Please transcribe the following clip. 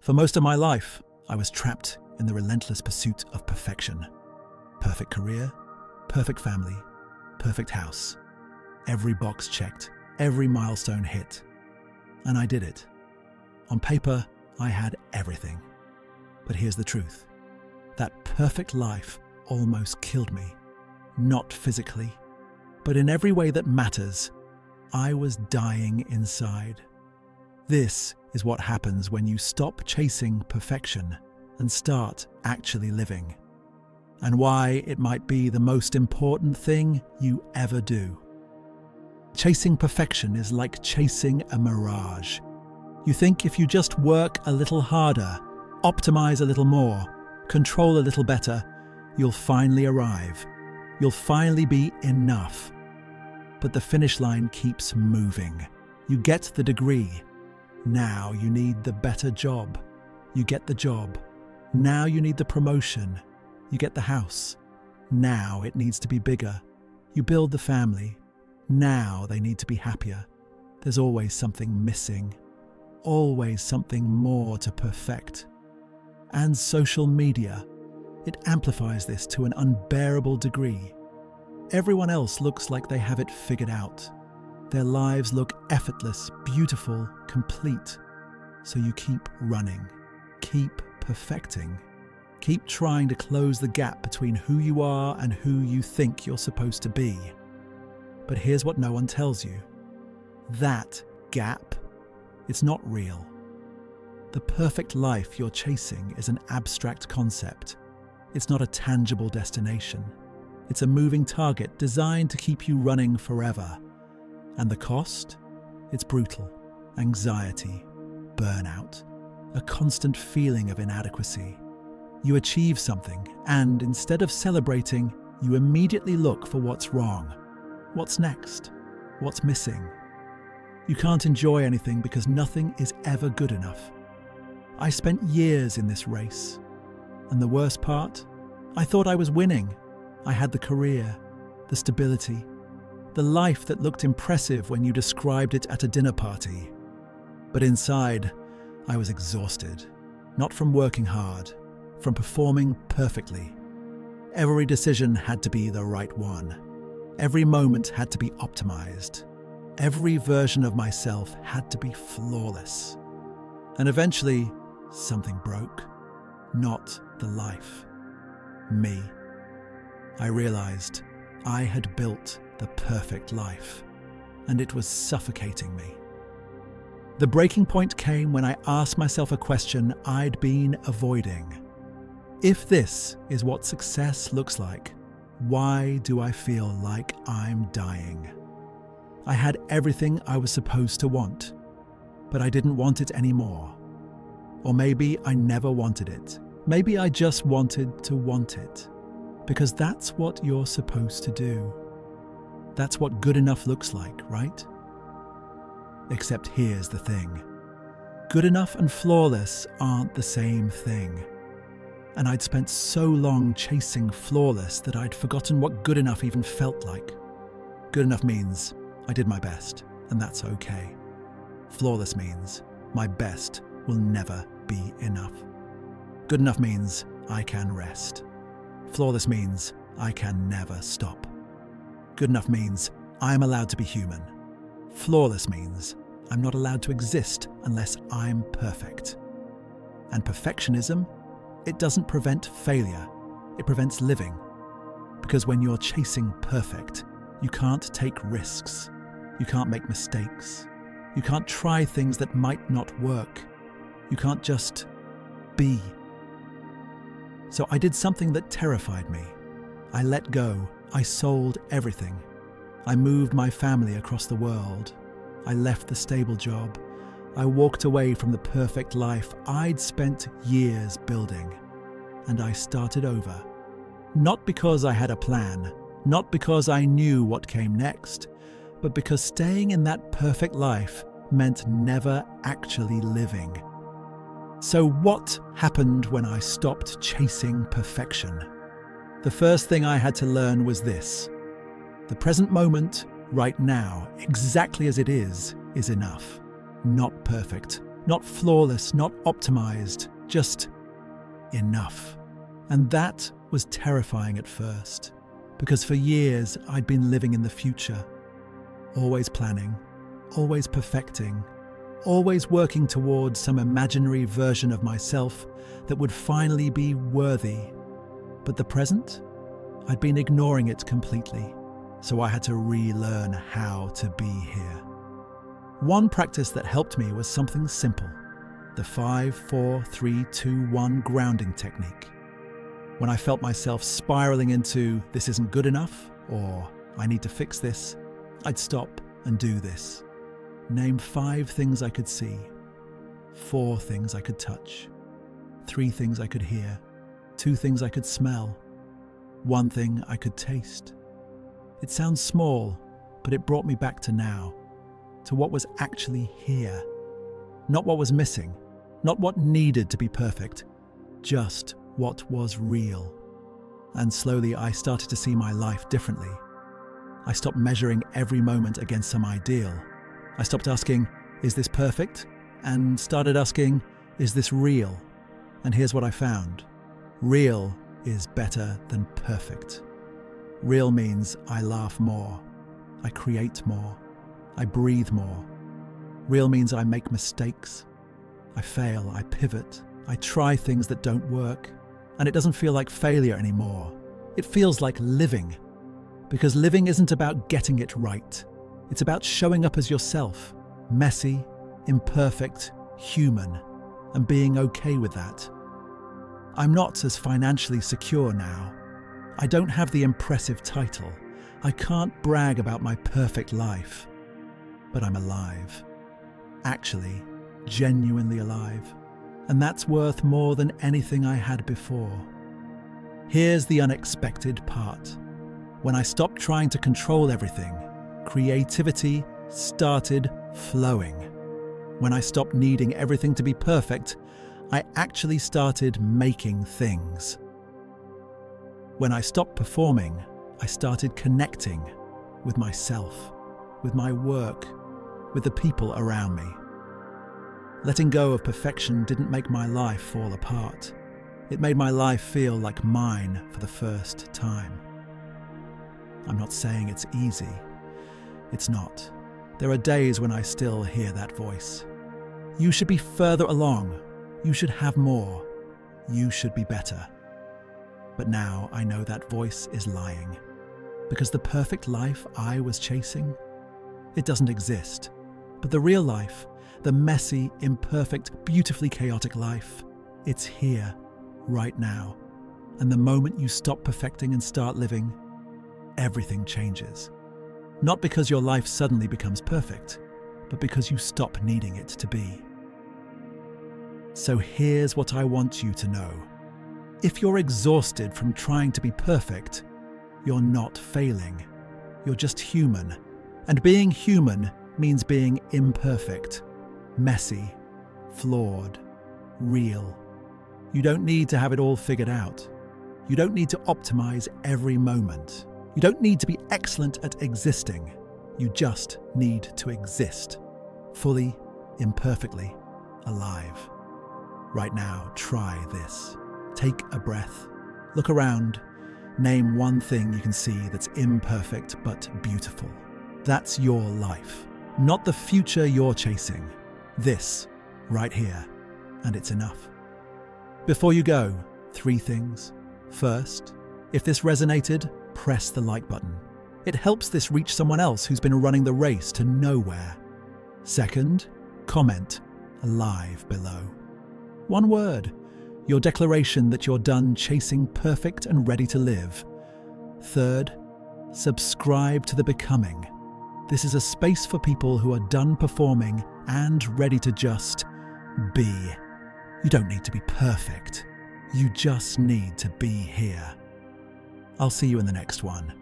For most of my life, I was trapped in the relentless pursuit of perfection. Perfect career, perfect family, perfect house. Every box checked, every milestone hit. And I did it. On paper, I had everything. But here's the truth. That perfect life almost killed me. Not physically, but in every way that matters. I was dying inside. This is what happens when you stop chasing perfection and start actually living. And why it might be the most important thing you ever do. Chasing perfection is like chasing a mirage. You think if you just work a little harder, optimize a little more, control a little better, you'll finally arrive. You'll finally be enough. But the finish line keeps moving. You get the degree. Now you need the better job. You get the job. Now you need the promotion. You get the house. Now it needs to be bigger. You build the family. Now they need to be happier. There's always something missing. Always something more to perfect. And social media, it amplifies this to an unbearable degree. Everyone else looks like they have it figured out. Their lives look effortless, beautiful, complete. So you keep running, keep perfecting, keep trying to close the gap between who you are and who you think you're supposed to be. But here's what no one tells you. That gap, it's not real. The perfect life you're chasing is an abstract concept. It's not a tangible destination. It's a moving target designed to keep you running forever. And the cost? It's brutal. Anxiety, burnout, a constant feeling of inadequacy. You achieve something, and instead of celebrating, you immediately look for what's wrong. What's next? What's missing? You can't enjoy anything because nothing is ever good enough. I spent years in this race. And the worst part? I thought I was winning. I had the career, the stability, the life that looked impressive when you described it at a dinner party. But inside, I was exhausted. Not from working hard, from performing perfectly. Every decision had to be the right one. Every moment had to be optimized. Every version of myself had to be flawless. And eventually, something broke. Not the life. Me. I realized I had built the perfect life, and it was suffocating me. The breaking point came when I asked myself a question I'd been avoiding. If this is what success looks like, why do I feel like I'm dying? I had everything I was supposed to want, but I didn't want it anymore. Or maybe I never wanted it. Maybe I just wanted to want it. Because that's what you're supposed to do. That's what good enough looks like, right? Except here's the thing. Good enough and flawless aren't the same thing. And I'd spent so long chasing flawless that I'd forgotten what good enough even felt like. Good enough means I did my best, and that's okay. Flawless means my best will never be enough. Good enough means I can rest. Flawless means I can never stop. Good enough means I'm allowed to be human. Flawless means I'm not allowed to exist unless I'm perfect. And perfectionism, it doesn't prevent failure. It prevents living. Because when you're chasing perfect, you can't take risks. You can't make mistakes. You can't try things that might not work. You can't just be. So I did something that terrified me. I let go. I sold everything. I moved my family across the world. I left the stable job. I walked away from the perfect life I'd spent years building. And I started over. Not because I had a plan, not because I knew what came next, but because staying in that perfect life meant never actually living. So what happened when I stopped chasing perfection? The first thing I had to learn was this. The present moment, right now, exactly as it is enough. Not perfect, Not flawless, not optimized, just enough. And that was terrifying at first, because for years I'd been living in the future, always planning, always perfecting, always working towards some imaginary version of myself that would finally be worthy. But the present? I'd been ignoring it completely, so I had to relearn how to be here. One practice that helped me was something simple, the 5-4-3-2-1 grounding technique. When I felt myself spiraling into "this isn't good enough" or "I need to fix this," I'd stop and do this. Name 5 things I could see, 4 things I could touch, 3 things I could hear, 2 things I could smell, 1 thing I could taste. It sounds small, but it brought me back to now, to what was actually here. Not what was missing, not what needed to be perfect, just what was real. And slowly I started to see my life differently. I stopped measuring every moment against some ideal. I stopped asking, "Is this perfect?" and started asking, "Is this real?" And here's what I found. Real is better than perfect. Real means I laugh more, I create more, I breathe more. Real means I make mistakes, I fail, I pivot, I try things that don't work, and it doesn't feel like failure anymore. It feels like living. Because living isn't about getting it right. It's about showing up as yourself, messy, imperfect, human, and being okay with that. I'm not as financially secure now. I don't have the impressive title. I can't brag about my perfect life. But I'm alive. Actually, genuinely alive. And that's worth more than anything I had before. Here's the unexpected part. When I stopped trying to control everything, creativity started flowing. When I stopped needing everything to be perfect, I actually started making things. When I stopped performing, I started connecting with myself, with my work, with the people around me. Letting go of perfection didn't make my life fall apart. It made my life feel like mine for the first time. I'm not saying it's easy. It's not. There are days when I still hear that voice. You should be further along. You should have more. You should be better. But now I know that voice is lying. Because the perfect life I was chasing, it doesn't exist. But the real life, the messy, imperfect, beautifully chaotic life, it's here, right now. And the moment you stop perfecting and start living, everything changes. Not because your life suddenly becomes perfect, but because you stop needing it to be. So here's what I want you to know. If you're exhausted from trying to be perfect, you're not failing. You're just human. And being human means being imperfect, messy, flawed, real. You don't need to have it all figured out. You don't need to optimize every moment. You don't need to be excellent at existing. You just need to exist, fully, imperfectly, alive. Right now, try this. Take a breath. Look around. Name 1 thing you can see that's imperfect but beautiful. That's your life, not the future you're chasing. This, right here, and it's enough. Before you go, 3 things. First, if this resonated, press the like button. It helps this reach someone else who's been running the race to nowhere. Second, comment alive below. 1 word, your declaration that you're done chasing perfect and ready to live. Third, subscribe to The Becoming. This is a space for people who are done performing and ready to just be. You don't need to be perfect. You just need to be here. I'll see you in the next one.